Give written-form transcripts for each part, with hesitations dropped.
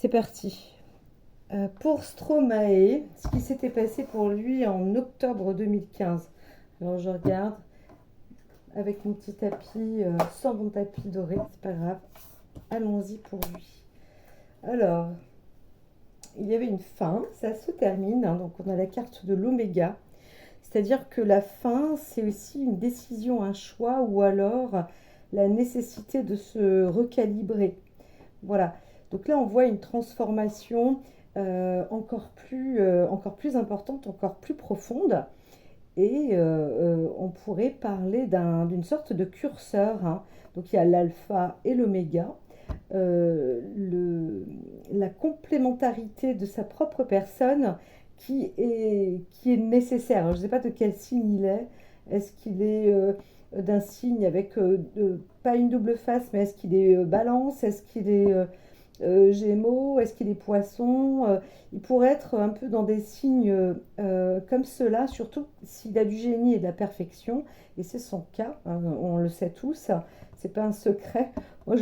C'est parti. Pour Stromae, ce qui s'était passé pour lui en octobre 2015. Alors je regarde avec mon petit tapis, sans mon tapis doré, c'est pas grave. Allons-y pour lui. Alors, il y avait une fin, ça se termine, hein, donc on a la carte de l'oméga. C'est-à-dire que la fin, c'est aussi une décision, un choix, ou alors la nécessité de se recalibrer. Voilà. Donc là, on voit une transformation encore plus importante, encore plus profonde. Et on pourrait parler d'une sorte de curseur, hein. Donc il y a l'alpha et l'oméga. La complémentarité de sa propre personne qui est nécessaire. Alors, je ne sais pas de quel signe il est. Est-ce qu'il est d'un signe avec pas une double face, mais est-ce qu'il est balance? Est-ce qu'il est Gémeaux? Est-ce qu'il est Poisson? Il pourrait être un peu dans des signes comme cela, surtout s'il a du génie et de la perfection, et c'est son cas, hein, on le sait tous, c'est pas un secret. Moi,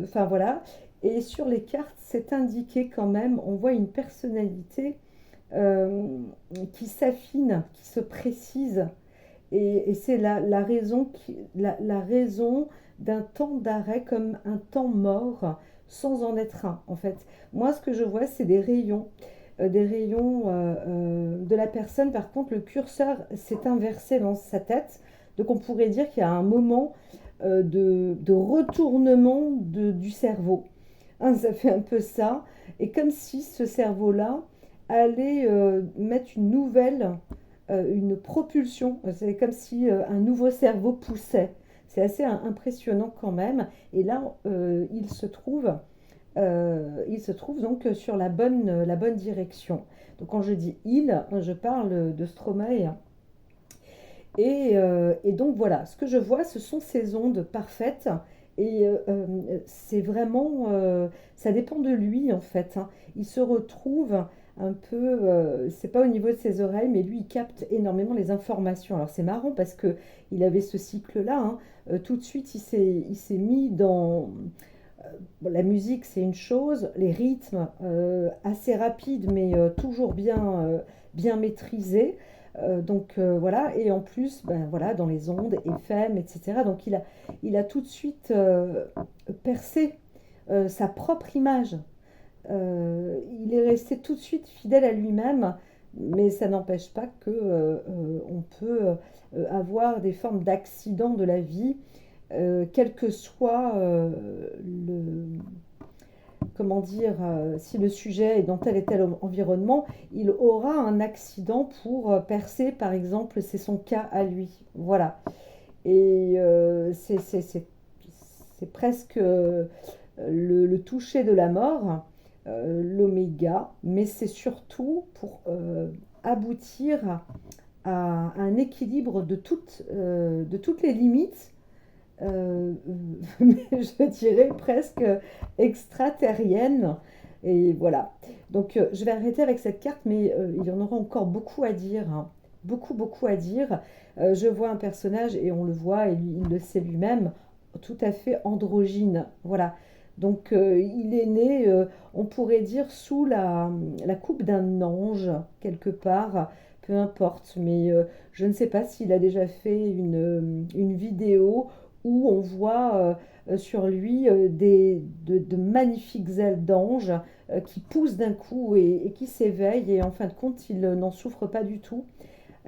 enfin voilà. Et sur les cartes, c'est indiqué quand même, on voit une personnalité euh, qui s'affine, qui se précise, et c'est la raison d'un temps d'arrêt comme un temps mort sans en être un, en fait. Moi, ce que je vois, c'est des rayons de la personne. Par contre, le curseur s'est inversé dans sa tête. Donc, on pourrait dire qu'il y a un moment de retournement du cerveau. Hein, ça fait un peu ça. Et comme si ce cerveau-là allait mettre une propulsion. C'est comme si un nouveau cerveau poussait. C'est assez impressionnant quand même. Et là, il se trouve donc sur la bonne direction. Donc quand je dis il, je parle de Stromae. Et donc voilà, ce que je vois, ce sont ces ondes parfaites. Et c'est vraiment, ça dépend de lui en fait, hein. Il se retrouve un peu, c'est pas au niveau de ses oreilles, mais lui il capte énormément les informations. Alors c'est marrant parce que il avait ce cycle-là, hein. Tout de suite il s'est mis dans bon, la musique, c'est une chose, les rythmes assez rapides, mais toujours bien maîtrisés. Voilà, et en plus, ben, voilà, dans les ondes, FM, etc. Donc il a tout de suite percé sa propre image. Il est resté tout de suite fidèle à lui-même, mais ça n'empêche pas que on peut avoir des formes d'accidents de la vie, quel que soit comment dire, si le sujet est dans tel et tel environnement, il aura un accident pour percer, par exemple, c'est son cas à lui. Voilà. Et c'est presque le toucher de la mort, l'oméga, mais c'est surtout pour aboutir à un équilibre de toutes les limites, mais je dirais presque extraterrienne. Et voilà. Donc je vais arrêter avec cette carte, mais il y en aura encore beaucoup à dire, hein. Beaucoup à dire. Je vois un personnage, et on le voit, et il le sait lui-même, tout à fait androgyne. Voilà. Donc il est né, on pourrait dire, sous la coupe d'un ange, quelque part, peu importe. Mais je ne sais pas s'il a déjà fait une vidéo où on voit sur lui de magnifiques ailes d'ange qui poussent d'un coup et qui s'éveillent, et en fin de compte, il n'en souffre pas du tout.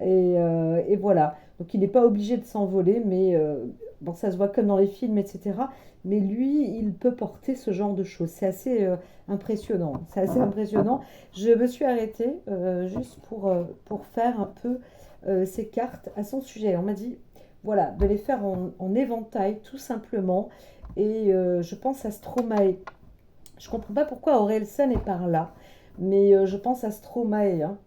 Et voilà. Donc il n'est pas obligé de s'envoler, mais bon, ça se voit comme dans les films, etc. Mais lui, il peut porter ce genre de choses. C'est assez impressionnant. C'est assez impressionnant. Je me suis arrêtée juste pour faire un peu ces cartes à son sujet. On m'a dit, voilà, de les faire en éventail, tout simplement. Et je pense à Stromae. Je ne comprends pas pourquoi Orelsan est par là, mais je pense à Stromae, hein.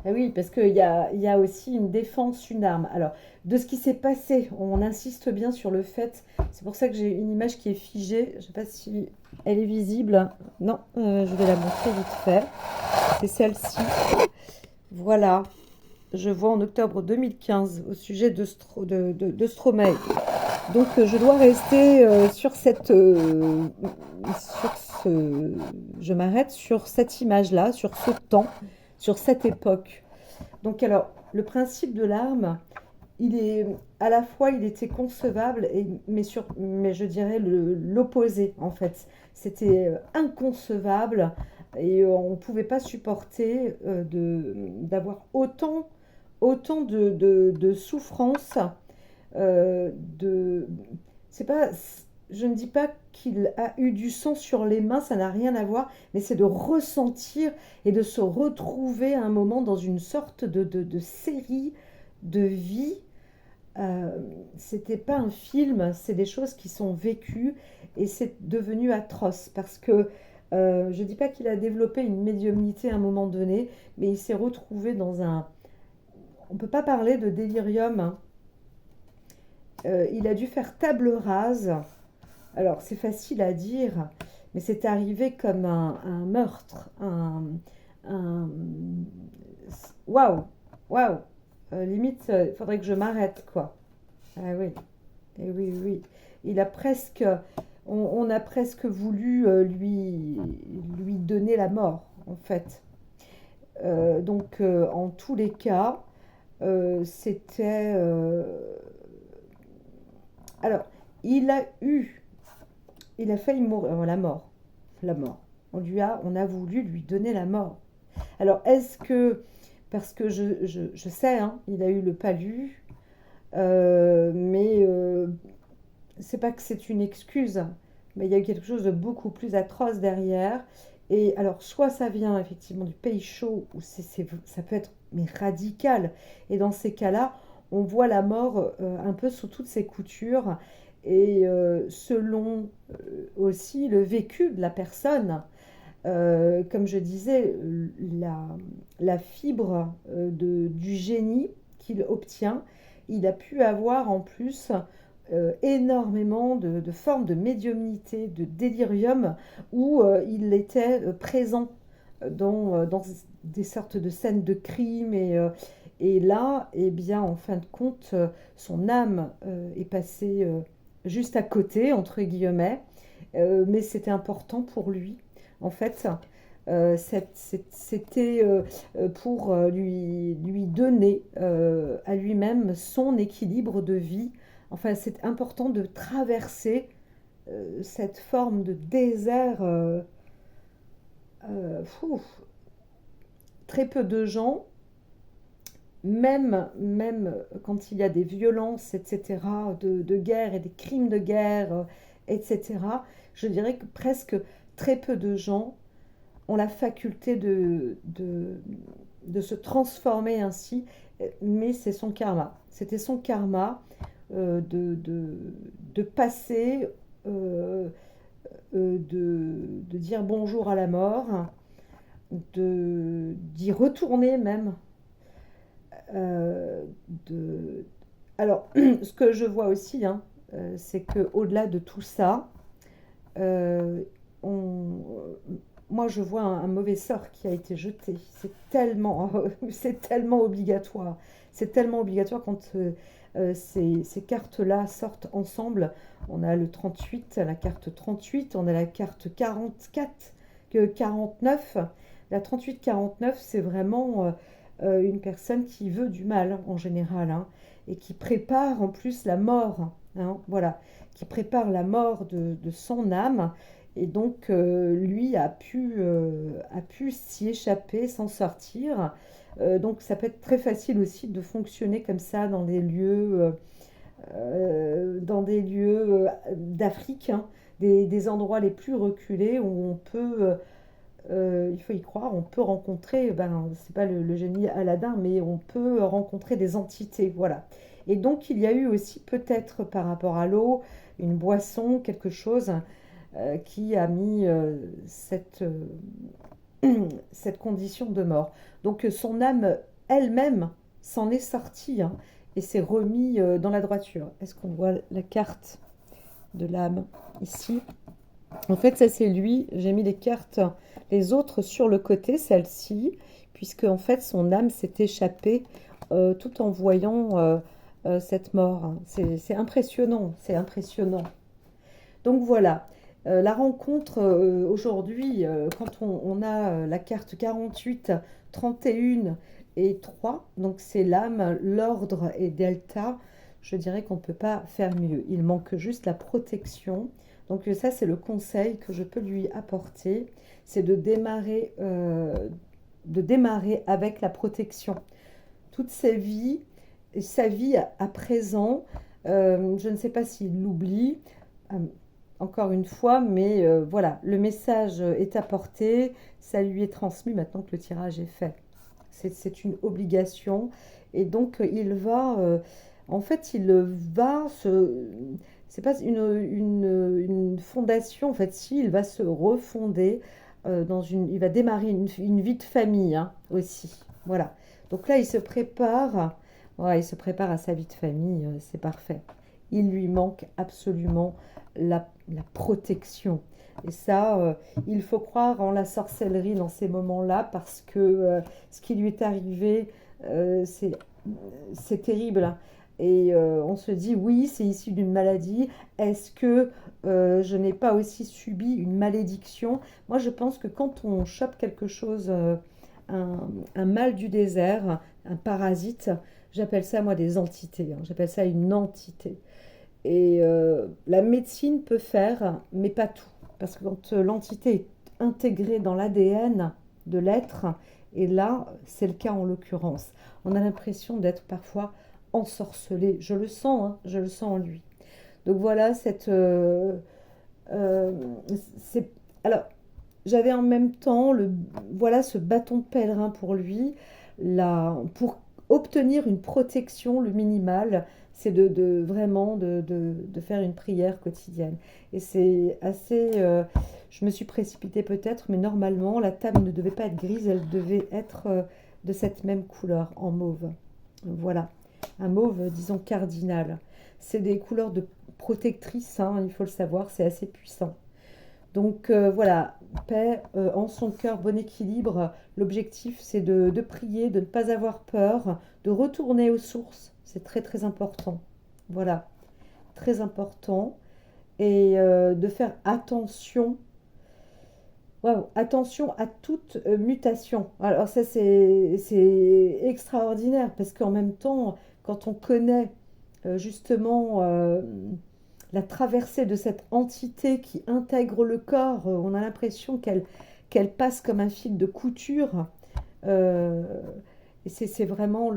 Ah oui, parce il y a aussi une défense, une arme. Alors, de ce qui s'est passé, on insiste bien sur le fait, c'est pour ça que j'ai une image qui est figée, je ne sais pas si elle est visible. Non, je vais la montrer vite fait. C'est celle-ci. Voilà, je vois en octobre 2015 au sujet de Stromae. Donc je dois rester sur je m'arrête sur cette image-là, sur ce temps, sur cette époque. Donc alors, le principe de l'arme, il est à la fois il était concevable mais je dirais l'opposé en fait. C'était inconcevable et on ne pouvait pas supporter d'avoir autant de souffrance de c'est pas je ne dis pas qu'il a eu du sang sur les mains, ça n'a rien à voir, mais c'est de ressentir et de se retrouver à un moment dans une sorte de série de vie. C'était pas un film, c'est des choses qui sont vécues et c'est devenu atroce parce que je dis pas qu'il a développé une médiumnité à un moment donné, mais il s'est retrouvé dans un... On peut pas parler de délirium, hein. Il a dû faire table rase. Alors c'est facile à dire, mais c'est arrivé comme un meurtre, un... Waouh, waouh. Limite, il faudrait que je m'arrête, quoi. Ah oui, et oui, oui. Il a presque, on a presque voulu lui donner la mort, en fait. En tous les cas, c'était... Alors, il a eu, il a failli mourir, la mort. On a voulu lui donner la mort. Alors, est-ce que, parce que je sais, hein, il a eu le palu, mais c'est pas que c'est une excuse, mais il y a eu quelque chose de beaucoup plus atroce derrière. Et alors, soit ça vient effectivement du pays chaud, ou ça peut être mais radical. Et dans ces cas-là, on voit la mort un peu sous toutes ses coutures. Et selon aussi le vécu de la personne, comme je disais, la fibre du génie qu'il obtient, il a pu avoir en plus énormément de formes de médiumnité, de délirium, où il était présent dans des sortes de scènes de crime. Et là, eh bien, en fin de compte, son âme est passée juste à côté, entre guillemets, mais c'était important pour lui. En fait, c'était pour lui donner à lui-même son équilibre de vie. Enfin, c'est important de traverser cette forme de désert. Fou. Très peu de gens, même quand il y a des violences, etc., de guerre et des crimes de guerre, etc., je dirais que presque très peu de gens ont la faculté de se transformer ainsi, mais c'est son karma. C'était son karma de passer, de dire bonjour à la mort, d'y retourner même. euh, de... Alors, ce que je vois aussi, hein, c'est qu'au-delà de tout ça, euh, on, moi je vois un mauvais sort qui a été jeté. C'est tellement obligatoire. C'est tellement obligatoire quand ces cartes-là sortent ensemble. On a le 38, la carte 38, on a la carte 44, 49. La 38-49, c'est vraiment une personne qui veut du mal en général, hein, et qui prépare en plus la mort, hein, voilà, qui prépare la mort de son âme. Et donc, lui a pu s'y échapper, s'en sortir. Donc, ça peut être très facile aussi de fonctionner comme ça dans des lieux d'Afrique, hein, des endroits les plus reculés où on peut, il faut y croire, on peut rencontrer, ben, c'est pas le génie Aladdin, mais on peut rencontrer des entités, voilà. Et donc, il y a eu aussi peut-être par rapport à l'eau, une boisson, quelque chose qui a mis cette condition de mort. Donc son âme elle-même s'en est sortie, hein, et s'est remis dans la droiture. Est-ce qu'on voit la carte de l'âme ici? En fait, ça c'est lui. J'ai mis les cartes, les autres sur le côté, celle-ci, puisque en fait son âme s'est échappée tout en voyant cette mort. C'est impressionnant, c'est impressionnant. Donc voilà. La rencontre aujourd'hui, quand on a la carte 48, 31 et 3, donc c'est l'âme, l'ordre et delta, je dirais qu'on ne peut pas faire mieux. Il manque juste la protection. Donc ça, c'est le conseil que je peux lui apporter, c'est de démarrer avec la protection. Toute sa vie à présent, je ne sais pas s'il l'oublie, euh, encore une fois, mais voilà, le message est apporté, ça lui est transmis maintenant que le tirage est fait. C'est une obligation. Et donc, en fait, il va se... C'est pas une fondation, en fait, si, il va se refonder il va démarrer une vie de famille hein, aussi. Voilà. Donc là, il se prépare, ouais, il se prépare à sa vie de famille, c'est parfait. Il lui manque absolument la protection. Et ça, il faut croire en la sorcellerie dans ces moments-là parce que ce qui lui est arrivé, euh, c'est c'est terrible, hein. Et on se dit, oui, c'est issu d'une maladie. Est-ce que je n'ai pas aussi subi une malédiction? Moi, je pense que quand on chope quelque chose, un, un mal du désert, un parasite, j'appelle ça, moi, des entités, hein. J'appelle ça une entité. Et la médecine peut faire, mais pas tout. Parce que quand l'entité est intégrée dans l'ADN de l'être, et là, c'est le cas en l'occurrence, on a l'impression d'être parfois ensorcelé. Je le sens, hein, je le sens en lui. Donc voilà, euh, c'est, alors, j'avais en même temps voilà, ce bâton de pèlerin pour lui, pour obtenir une protection, le minimal, c'est vraiment de faire une prière quotidienne. Et c'est assez... je me suis précipitée peut-être, mais normalement, la table ne devait pas être grise, elle devait être de cette même couleur, en mauve. Voilà, un mauve, disons, cardinal. C'est des couleurs de protectrices, hein, il faut le savoir, c'est assez puissant. Donc voilà, paix en son cœur, bon équilibre. L'objectif, c'est de prier, de ne pas avoir peur, de retourner aux sources. C'est très très important. Voilà, très important. Et de faire attention, waouh, attention à toute mutation. Alors ça, c'est extraordinaire parce qu'en même temps, quand on connaît justement la traversée de cette entité qui intègre le corps, on a l'impression qu'elle passe comme un fil de couture. Euh, et c'est vraiment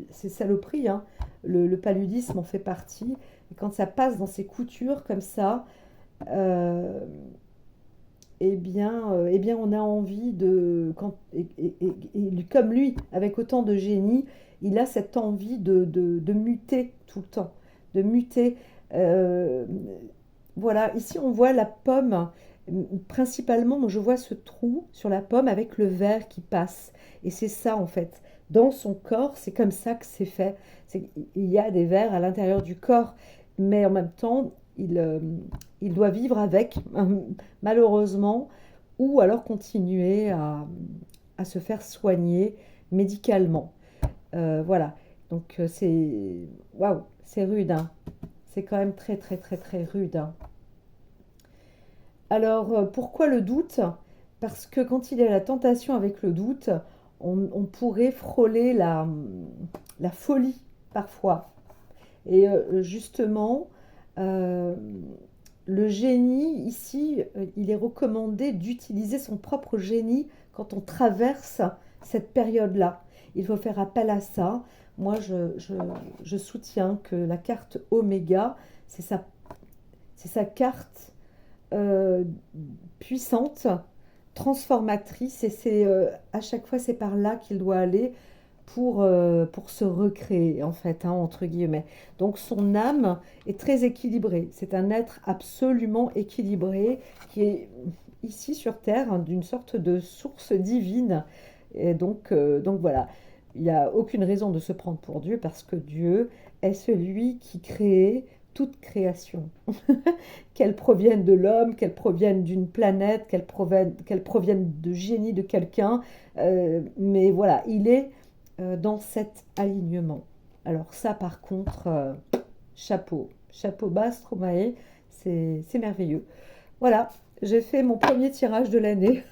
c'est saloperie, hein. Le paludisme en fait partie. Et quand ça passe dans ces coutures comme ça, euh, eh bien, on a envie comme lui, avec autant de génie, il a cette envie de muter tout le temps, de muter. euh, voilà, ici on voit la pomme, principalement, moi je vois ce trou sur la pomme avec le verre qui passe. Et c'est ça en fait. Dans son corps, c'est comme ça que c'est fait. Il y a des vers à l'intérieur du corps, mais en même temps, il doit vivre avec, malheureusement, ou alors continuer à se faire soigner médicalement. Voilà. Donc waouh, c'est rude, hein. C'est quand même très très très très rude, hein. Alors, pourquoi le doute? Parce que quand il y a la tentation avec le doute, on pourrait frôler la folie parfois. Et justement, euh, le génie, ici, il est recommandé d'utiliser son propre génie quand on traverse cette période-là. Il faut faire appel à ça. Moi, je soutiens que la carte Oméga, c'est sa, c'est sa carte euh, puissante, transformatrice, et c'est à chaque fois c'est par là qu'il doit aller pour se recréer en fait, hein, entre guillemets. Donc son âme est très équilibrée. C'est un être absolument équilibré qui est ici sur Terre, hein, d'une sorte de source divine. Et donc voilà, il n'y a aucune raison de se prendre pour Dieu parce que Dieu est celui qui crée toute création. Qu'elle provienne de l'homme, qu'elle provienne d'une planète, qu'elle provienne de génie de quelqu'un. Mais voilà, il est dans cet alignement. Alors ça, par contre, chapeau. Chapeau bas, Stromae, c'est merveilleux. Voilà, j'ai fait mon premier tirage de l'année.